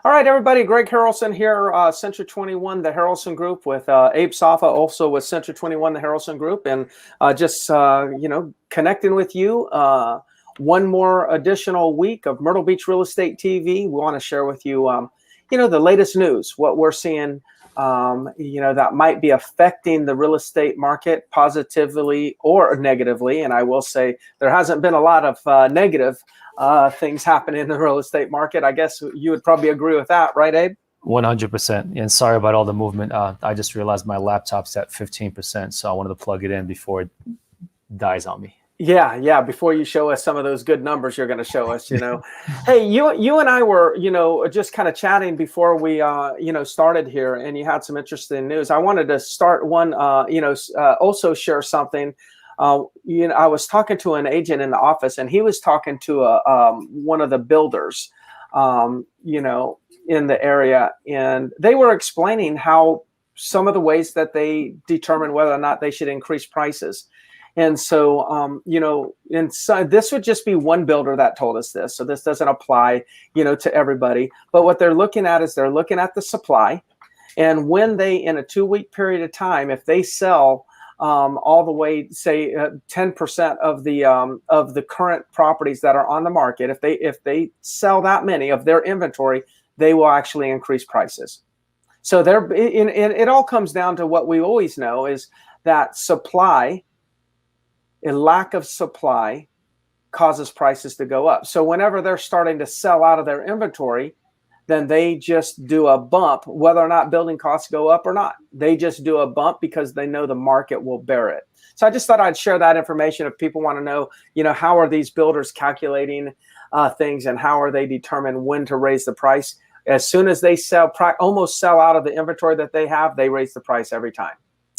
All right, everybody. Greg Harrelson here, Century 21, the Harrelson Group, with Abe Safa, also with Century 21, the Harrelson Group, and just connecting with you. One more additional week of Myrtle Beach Real Estate TV. We want to share with you, the latest news, what we're seeing, that might be affecting the real estate market positively or negatively. And I will say there hasn't been a lot of negative things happening in the real estate market. I guess you would probably agree with that, right, Abe? 100%. And sorry about all the movement. I just realized my laptop's at 15%, so I wanted to plug it in before it dies on me. Yeah. Before you show us some of those good numbers you're going to show us, Hey, you and I were, just kind of chatting before we, started here, and you had some interesting news. I wanted to start one, also share something. I was talking to an agent in the office, and he was talking to one of the builders, in the area, and they were explaining how some of the ways that they determine whether or not they should increase prices. And so, this would just be one builder that told us this. So this doesn't apply, to everybody. But what they're looking at is they're looking at the supply, and when they, in a 2-week period of time, if they sell all the way, say 10% of the current properties that are on the market, if they sell that many of their inventory, they will actually increase prices. So it all comes down to what we always know is that a lack of supply causes prices to go up. So whenever they're starting to sell out of their inventory, then they just do a bump, whether or not building costs go up or not. They just do a bump because they know the market will bear it. So I just thought I'd share that information if people want to know, how are these builders calculating things, and how are they determine when to raise the price? As soon as they almost sell out of the inventory that they have, they raise the price every time.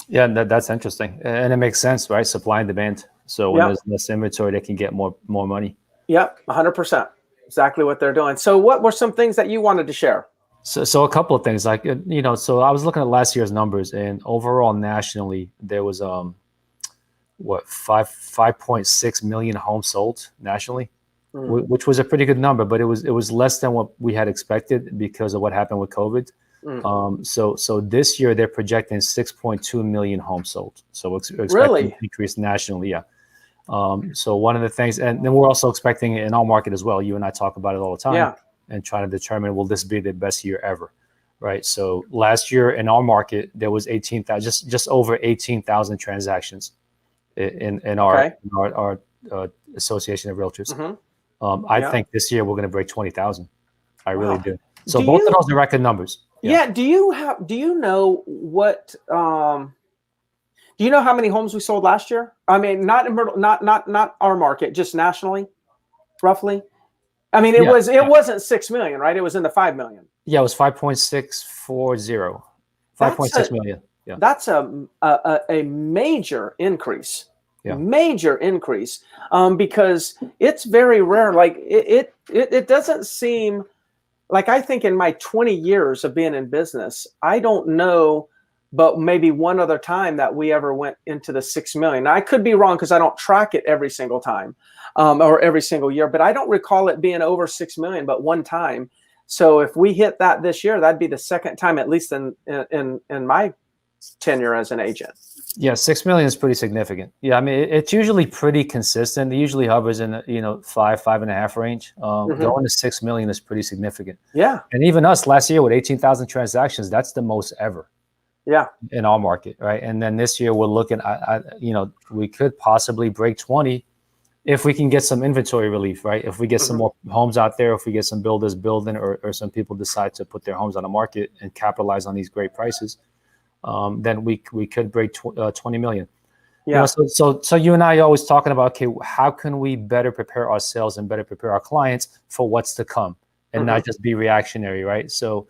Yeah, that's interesting. And it makes sense, right? Supply and demand. So when there's less inventory, they can get more money. Yep, 100%. Exactly what they're doing. So what were some things that you wanted to share? So a couple of things, like, so I was looking at last year's numbers, and overall nationally, there was 5.6 million homes sold nationally, which was a pretty good number, but it was less than what we had expected because of what happened with COVID. So this year they're projecting 6.2 million homes sold. So we're expecting an increase nationally. Yeah. So one of the things, and then we're also expecting it in our market as well. You and I talk about it all the time, and trying to determine, will this be the best year ever? Right. So last year in our market, there was 18,000, just over 18,000 transactions in our association of realtors. I think this year we're going to break 20,000. I really do. So both of those are record numbers. Yeah. Do you know what? Do you know how many homes we sold last year? I mean, not in Myrtle, not our market, just nationally, roughly. I mean, it wasn't 6 million, right? It was in the 5 million. Yeah, it was 5.640. 5.6 million. Yeah. That's a major increase. Yeah. Major increase. Because it's very rare. Like it doesn't seem like, I think in my 20 years of being in business, I don't know, but maybe one other time that we ever went into the 6 million. Now, I could be wrong because I don't track it every single time or every single year, but I don't recall it being over 6 million, but one time. So if we hit that this year, that'd be the second time, at least in my tenure as an agent. Yeah, 6 million is pretty significant. Yeah, I mean, it's usually pretty consistent. It usually hovers in the 5.5 range. Going to 6 million is pretty significant. Yeah. And even us last year with 18,000 transactions, that's the most ever. Yeah. In our market, right? And then this year we're looking at, we could possibly break 20 if we can get some inventory relief, right? If we get some more homes out there, if we get some builders building, or some people decide to put their homes on the market and capitalize on these great prices, then we could break 20 million. Yeah. So you and I are always talking about, okay, how can we better prepare ourselves and better prepare our clients for what's to come, and not just be reactionary, right? So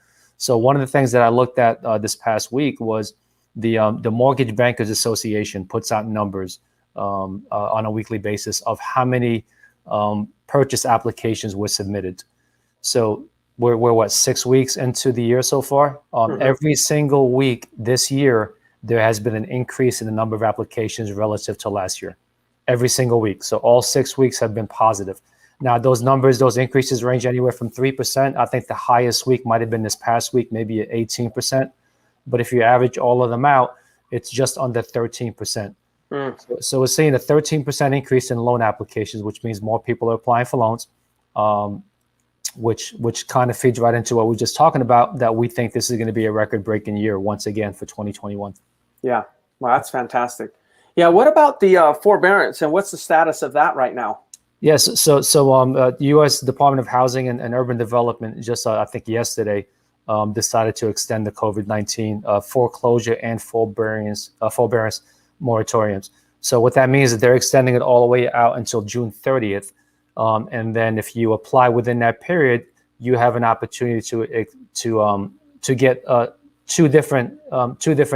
one of the things that I looked at this past week was the Mortgage Bankers Association puts out numbers on a weekly basis of how many purchase applications were submitted. So we're what, 6 weeks into the year so far? Every single week this year, there has been an increase in the number of applications relative to last year. Every single week. So all 6 weeks have been positive. Now, those increases range anywhere from 3%. I think the highest week might have been this past week, maybe at 18%. But if you average all of them out, it's just under 13%. So we're seeing a 13% increase in loan applications, which means more people are applying for loans, which kind of feeds right into what we were just talking about, that we think this is going to be a record-breaking year once again for 2021. Yeah, well, that's fantastic. Yeah, what about the forbearance, and what's the status of that right now? Yes, so U.S. Department of Housing and Urban Development just, I think yesterday, decided to extend the COVID-19 foreclosure and forbearance moratoriums. So what that means is that they're extending it all the way out until June 30th. And then if you apply within that period, you have an opportunity to get two different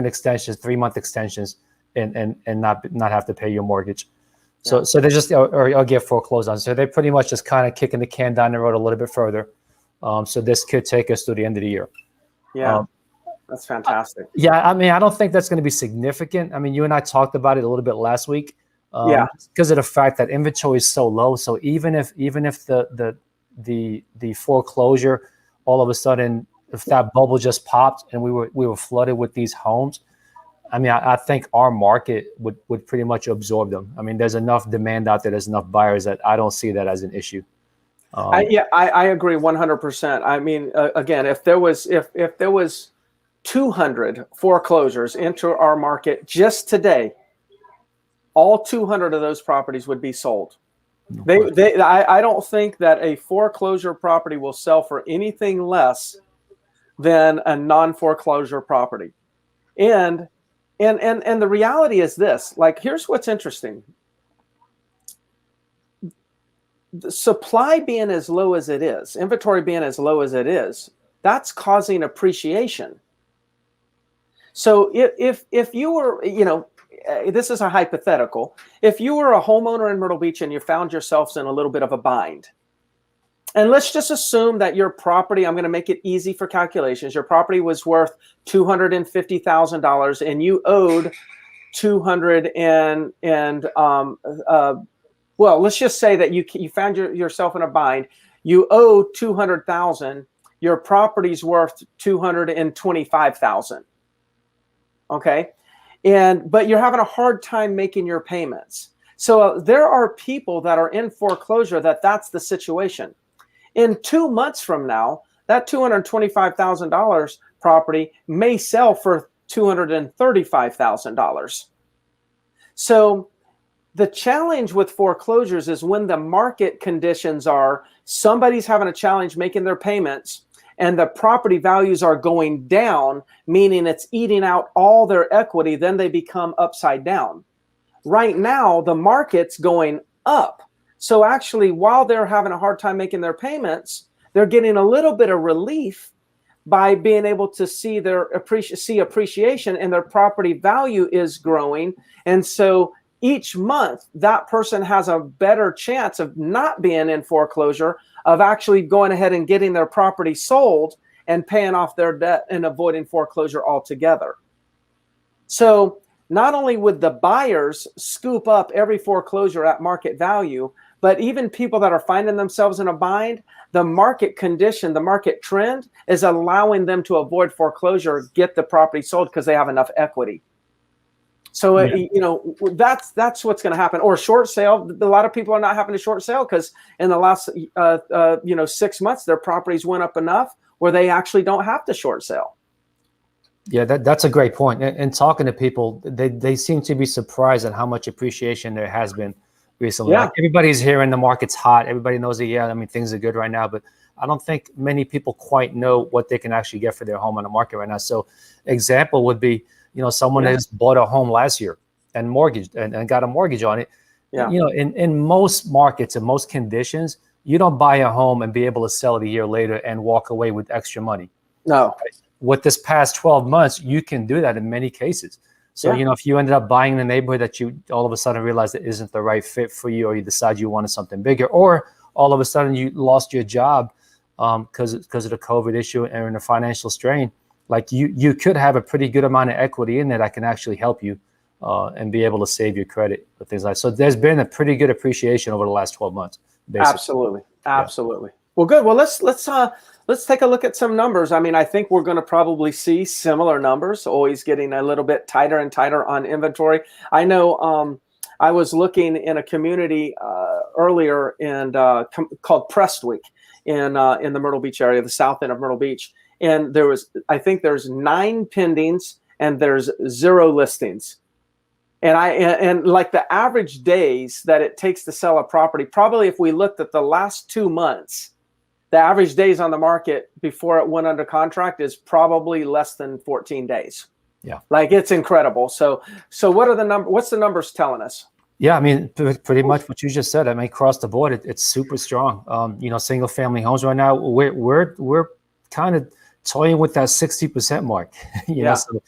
extensions, 3-month extensions, and not have to pay your mortgage. So they just or get foreclosed on. So they're pretty much just kind of kicking the can down the road a little bit further. So this could take us to the end of the year. Yeah, that's fantastic. Yeah, I mean, I don't think that's going to be significant. I mean, you and I talked about it a little bit last week. Because of the fact that inventory is so low. So even if the foreclosure, all of a sudden, if that bubble just popped and we were flooded with these homes, I mean, I think our market would pretty much absorb them. I mean, there's enough demand out there. There's enough buyers that I don't see that as an issue. I agree 100%. I mean, again, if there was 200 foreclosures into our market just today, all 200 of those properties would be sold. I don't think that a foreclosure property will sell for anything less than a non-foreclosure property. And the reality is this, like, here's what's interesting. The supply being as low as it is, inventory being as low as it is, that's causing appreciation. So if you were, this is a hypothetical. If you were a homeowner in Myrtle Beach and you found yourselves in a little bit of a bind, and let's just assume that your property, I'm going to make it easy for calculations, your property was worth $250,000 and you owed well, let's just say that you found yourself in a bind. You owe $200,000. Your property's worth $225,000. Okay. But you're having a hard time making your payments. So there are people that are in foreclosure that's the situation. In 2 months from now, that $225,000 property may sell for $235,000. So the challenge with foreclosures is when the market conditions are somebody's having a challenge making their payments and the property values are going down, meaning it's eating out all their equity, then they become upside down. Right now, the market's going up. So actually, while they're having a hard time making their payments, they're getting a little bit of relief by being able to see appreciation, and their property value is growing. And so each month, that person has a better chance of not being in foreclosure, of actually going ahead and getting their property sold and paying off their debt and avoiding foreclosure altogether. So not only would the buyers scoop up every foreclosure at market value, but even people that are finding themselves in a bind, the market condition, the market trend is allowing them to avoid foreclosure, get the property sold because they have enough equity. So, that's what's going to happen. Or short sale. A lot of people are not having a short sale because in the last, 6 months, their properties went up enough where they actually don't have to short sale. Yeah, that's a great point. And talking to people, they seem to be surprised at how much appreciation there has been recently. Yeah. Like, everybody's hearing the market's hot. Everybody knows that, things are good right now. But I don't think many people quite know what they can actually get for their home on the market right now. So example would be, someone that just bought a home last year and mortgaged and got a mortgage on it. Yeah. In most markets, in most conditions, you don't buy a home and be able to sell it a year later and walk away with extra money. No. With this past 12 months, you can do that in many cases. So, if you ended up buying in a neighborhood that you all of a sudden realize that isn't the right fit for you, or you decide you wanted something bigger, or all of a sudden you lost your job because of the COVID issue and the financial strain, like you could have a pretty good amount of equity in there that can actually help you and be able to save your credit with things like that. So there's been a pretty good appreciation over the last 12 months. basically. Absolutely. Yeah. Absolutely. Well, good. Well, let's take a look at some numbers. I mean, I think we're going to probably see similar numbers, always getting a little bit tighter and tighter on inventory. I know I was looking in a community earlier and called Prestwick in the Myrtle Beach area, the south end of Myrtle Beach. And I think there's 9 pendings and there's 0 listings. And like the average days that it takes to sell a property, probably if we looked at the last 2 months, the average days on the market before it went under contract is probably less than 14 days. Yeah. Like, it's incredible. So what's the numbers telling us? Yeah, I mean, pretty much what you just said. I mean, across the board, it's super strong. Single family homes right now, we're kind of toying with that 60% mark. So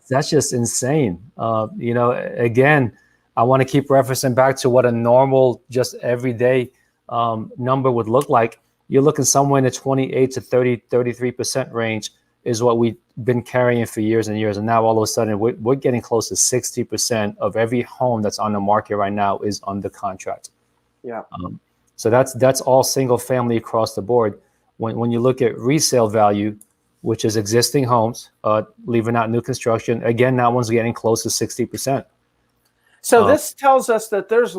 that's just insane. Again, I want to keep referencing back to what a normal, just everyday number would look like. You're looking somewhere in the 28 to 33% range is what we've been carrying for years and years. And now all of a sudden we're getting close to 60% of every home that's on the market right now is under contract. Yeah. So that's all single family across the board. When you look at resale value, which is existing homes, leaving out new construction, again, that one's getting close to 60%. So this tells us that there's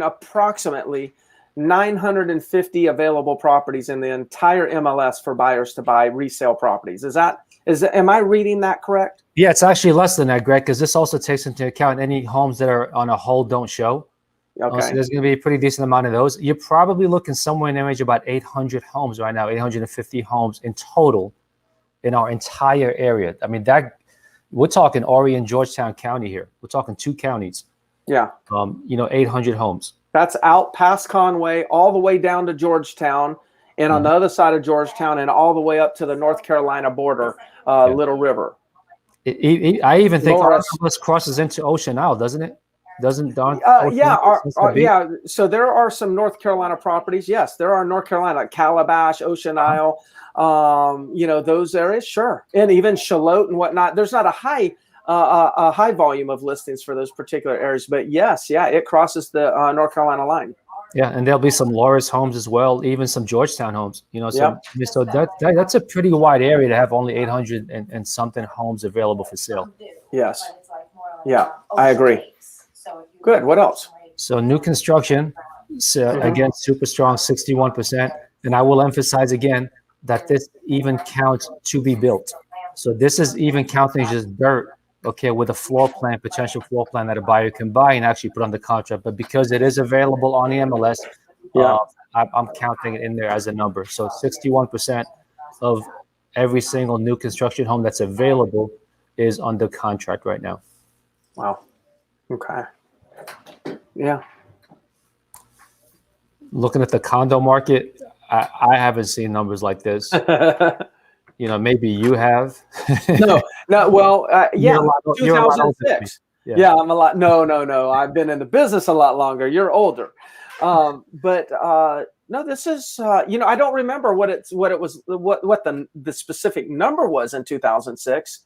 approximately 950 available properties in the entire MLS for buyers to buy resale properties. Am I reading that correct? Yeah, it's actually less than that, Greg, because this also takes into account any homes that are on a hold, don't show. Okay. So there's going to be a pretty decent amount of those. You're probably looking somewhere in the range of about 800 homes right now, 850 homes in total in our entire area. I mean, we're talking Horry and Georgetown County here. We're talking 2 counties. Yeah. 800 homes. That's out past Conway, all the way down to Georgetown, and on the other side of Georgetown, and all the way up to the North Carolina border, Little River. I even think this crosses into Ocean Isle, doesn't it? Doesn't Don? Yeah. So there are some North Carolina properties. Yes, there are North Carolina, like Calabash, Ocean Isle, those areas. Sure, and even Charlotte and whatnot. There's not a high volume of listings for those particular areas, but yes, it crosses the North Carolina line. Yeah, and there'll be some Loris homes as well, even some Georgetown homes. So that's a pretty wide area to have only 800 and something homes available for sale. Yes. Yeah, I agree. Good. What else? So new construction, again, super strong, 61%. And I will emphasize again that this even counts to be built. So this is even counting just dirt, with a potential floor plan that a buyer can buy and actually put on the contract. But because it is available on the MLS, I'm counting it in there as a number. So 61% of every single new construction home that's available is under contract right now. Wow. Okay. Yeah. Looking at the condo market, I haven't seen numbers like this. Maybe you have. No. Well, yeah. You're a lot older than me. 2006. Yeah, I'm a lot. No. I've been in the business a lot longer. You're older. But no, this is. I don't remember what it was. What the specific number was in 2006.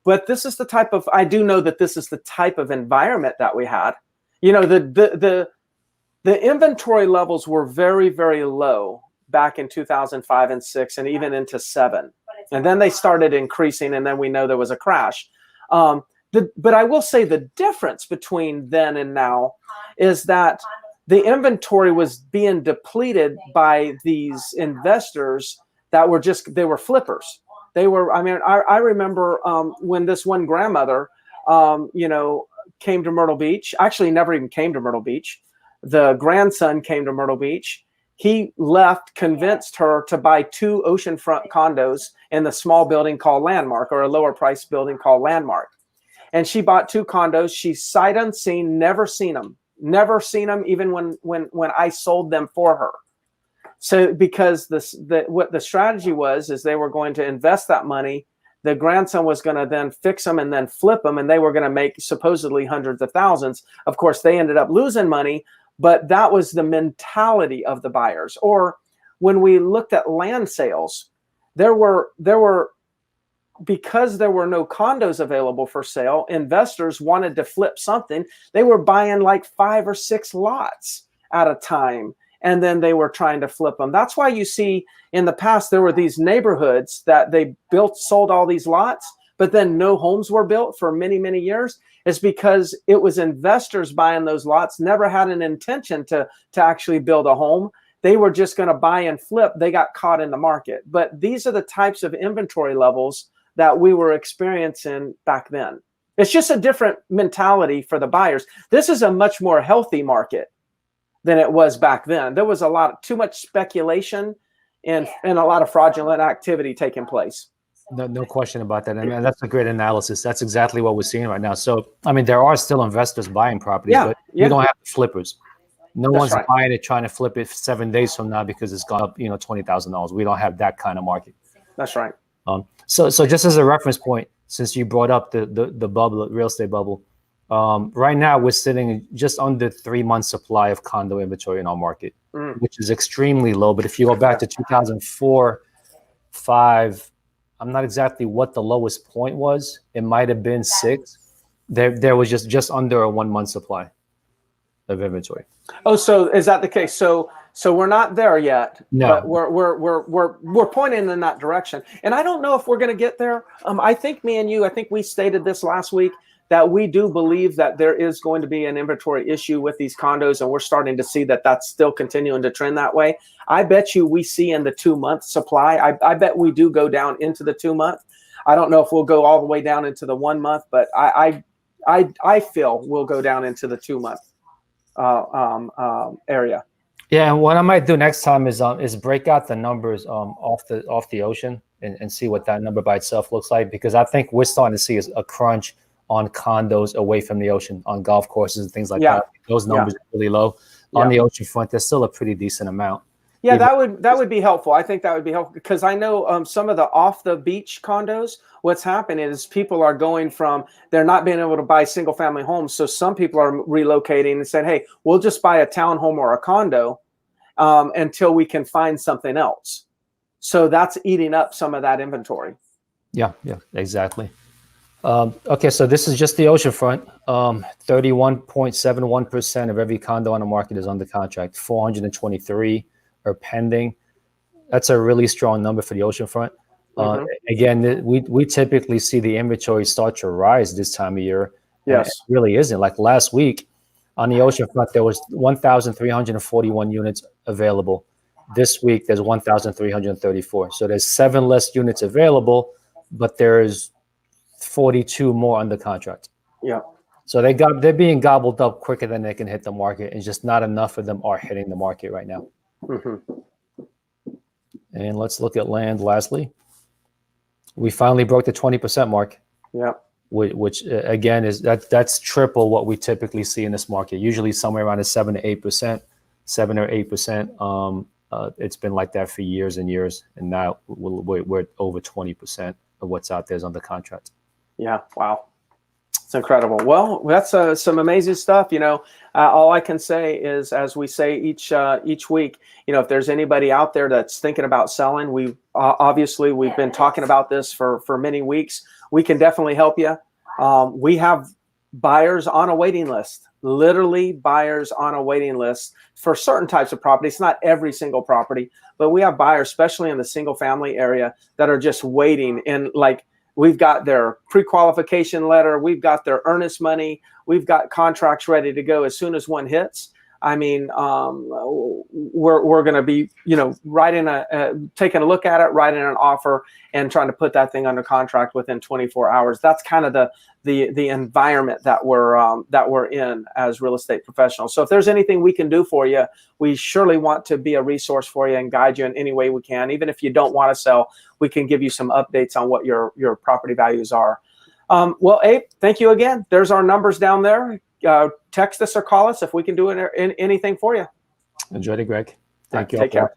But this is the type of. I do know that this is the type of environment that we had. The inventory levels were very, very low back in 2005 and 6 and even into 7. And then they started increasing, and then we know there was a crash. But I will say the difference between then and now is that the inventory was being depleted by these investors that were they were flippers. They were, I remember when this one grandmother, came to Myrtle Beach, actually never even came to Myrtle Beach. The grandson came to Myrtle Beach. He left, convinced her to buy 2 oceanfront condos in the small building called Landmark, or a lower price building called Landmark. And she bought 2 condos. She sight unseen, never seen them even when I sold them for her. So because what the strategy was is they were going to invest that money. The grandson was going to then fix them and then flip them, and they were going to make supposedly hundreds of thousands. Of course, they ended up losing money, but that was the mentality of the buyers. Or when we looked at land sales, there were because there were no condos available for sale, investors wanted to flip something. They were buying like 5 or 6 lots at a time, and then they were trying to flip them. That's why you see in the past there were these neighborhoods that they sold all these lots, but then no homes were built for many, many years. It's because it was investors buying those lots, never had an intention to actually build a home. They were just going to buy and flip. They got caught in the market. But these are the types of inventory levels that we were experiencing back then. It's just a different mentality for the buyers. This is a much more healthy market than it was back then. There was too much speculation and a lot of fraudulent activity taking place. No question about that. And that's a great analysis. That's exactly what we're seeing right now. So, I mean, there are still investors buying properties, but you don't have flippers. No one's buying it, trying to flip it 7 days from now because it's gone up, $20,000. We don't have that kind of market. That's right. So just as a reference point, since you brought up the bubble, real estate bubble, right now we're sitting just under 3 months supply of condo inventory in our market, which is extremely low. But if you go back to 2004, 5, I'm not exactly what the lowest point was. It might have been 6. There was just under a 1 month supply of inventory. Oh, so is that the case? So we're not there yet. No, but we're pointing in that direction. And I don't know if we're going to get there. I think me and you, I think we stated this last week, that we do believe that there is going to be an inventory issue with these condos, and we're starting to see that that's still continuing to trend that way. I bet you we see in the 2 month supply. I bet we do go down into the 2 month. I don't know if we'll go all the way down into the 1 month, but I feel we'll go down into the 2 month area. Yeah, and what I might do next time is break out the numbers off the ocean and see what that number by itself looks like, because I think we're starting to see a crunch on condos away from the ocean, on golf courses and things like that. Those numbers are really low. On the ocean front, there's still a pretty decent amount. Yeah, that would be helpful. I think that would be helpful because I know some of the off the beach condos, what's happening is people are going from, they're not being able to buy single family homes. So some people are relocating and said, hey, we'll just buy a townhome or a condo until we can find something else. So that's eating up some of that inventory. Yeah, exactly. Okay, so this is just the oceanfront. 31.71% of every condo on the market is under contract. 423 are pending. That's a really strong number for the oceanfront. Again, we typically see the inventory start to rise this time of year. Yes, it really isn't. Like last week on the oceanfront, there was 1,341 units available. This week, there's 1,334. So there's 7 less units available, but there's 42 more under contract. Yeah. So they're being gobbled up quicker than they can hit the market, and just not enough of them are hitting the market right now. And let's look at land lastly. We finally broke the 20% mark. Yeah. Which again is that's triple what we typically see in this market. Usually somewhere around 7 to 8%, 7 or 8%. It's been like that for years and years, and now we're at over 20% of what's out there is under contract. Yeah. Wow. It's incredible. Well, that's some amazing stuff. All I can say is, as we say each week, if there's anybody out there that's thinking about selling, we've been talking about this for many weeks. We can definitely help you. We have buyers on a waiting list, literally buyers on a waiting list for certain types of properties, not every single property, but we have buyers, especially in the single family area, that are just waiting. And we've got their pre-qualification letter. We've got their earnest money. We've got contracts ready to go as soon as one hits. I mean, we're going to be, taking a look at it, writing an offer, and trying to put that thing under contract within 24 hours. That's kind of the environment that we're in as real estate professionals. So if there's anything we can do for you, we surely want to be a resource for you and guide you in any way we can. Even if you don't want to sell, we can give you some updates on what your property values are. Well, Abe, thank you again. There's our numbers down there. Text us or call us if we can do anything for you. Enjoy it, Greg. Thank you. Take care.